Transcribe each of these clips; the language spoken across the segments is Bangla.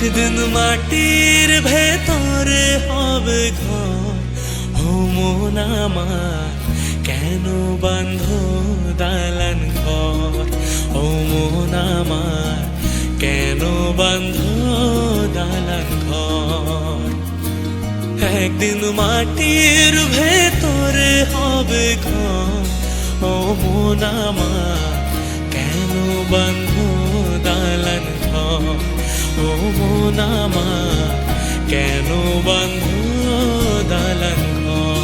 একদিন মাটির ভেতরে হবে ঘর। ও মন আমার কেন বাঁধো দালান ঘর? ও মন আমার কেন বাঁধো দালান ঘর? একদিন মাটির ভেতরে হবে ঘর। ও মন আমার কেন বাঁধো দালান ঘর? ও মন আমার কেন বাঁধো দালান ঘর?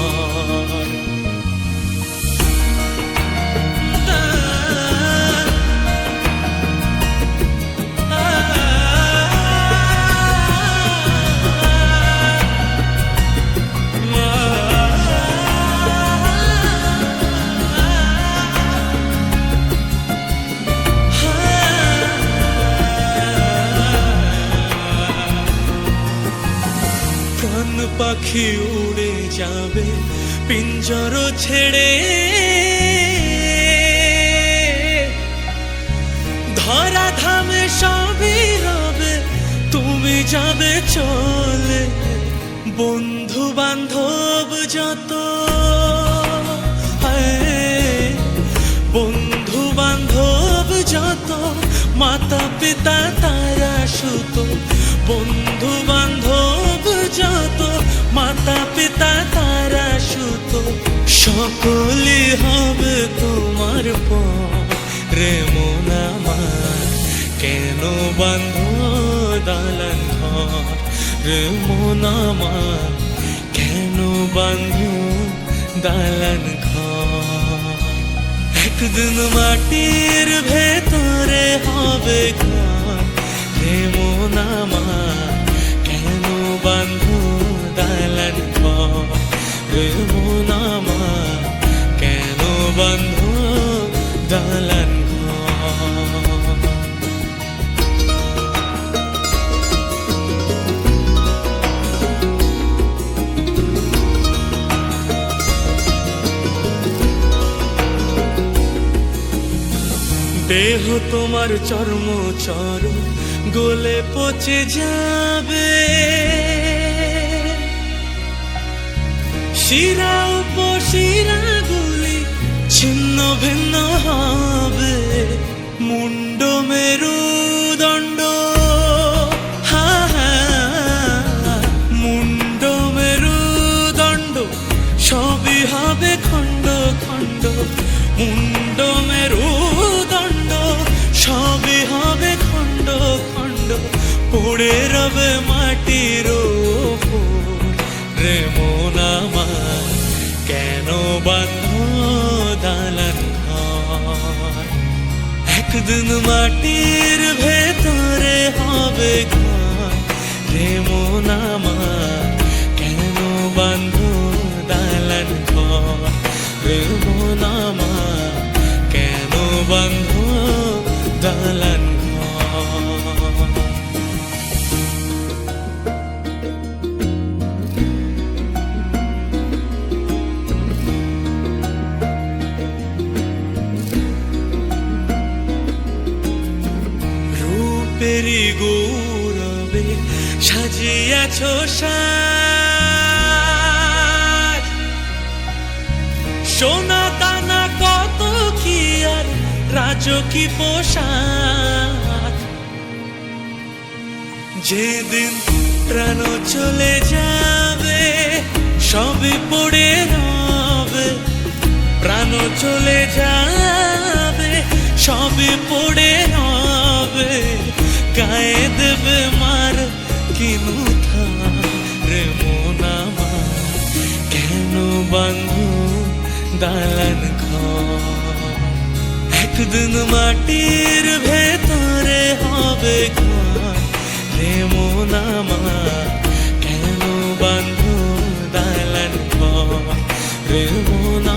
প্রাণ পাখি উড়ে যাবে পিঞ্জর ছেড়ে, ধরা ধামে সবই হবে তুমি যাবে চলে। বন্ধু বান্ধব যত, বন্ধু বান্ধব যত, মাতা পিতা তারা সুত। বন্ধু বান্ধব যত, মাতা পিতা তারা সুত, সকলই হবে তোমার পরে। মন আমার কেন বাঁধো দালান ঘর? রে মন আমার কেন বাঁধো দালান ঘর? একদিন মাটির ভেতরে হবে ঘর। রে মন আমার কেন বাঁধো দালান ঘর? রে মন আমার কেন বাঁধো দালান ঘর? দেহ তোমার চর্ম চর গলে পচে যাবে, শিরা উপশিরা গুলি ছিন্ন ভিন্ন হবে। মুন্ড মেরুদণ্ড, মুন্ড মেরুদণ্ড সবই হবে খণ্ড খণ্ড। মুন্ড মেরুদণ্ড সবই হবে খণ্ড খণ্ড, পড়ে রবে মাটির ওপর। রে মন আমার কেন বাঁধো দালান ঘর? একদিন মাটির ভেতরে হবে ঘর। রে মন আমার কেন বাঁধো দালান ঘর? রে মন আমার কেন বাঁধো দালান ঘর? রূপেরি গৌরবে সাজিয়াছ সাজ, সোনা দানা কত কি আর রাজকী পোশাক। যেদিন প্রাণ চলে যাবে সবই পড়ে রবে। প্রাণ চলে যাবে সবই পড়ে রবে, গায়ে দেবে মার কিনুথা। রে মন আমার কেন বাঁধো দালান ঘর? একদিন মাটির ভেতরে হবে ঘর। রে মন আমার কেন বাঁধো দালান ঘর? রে মন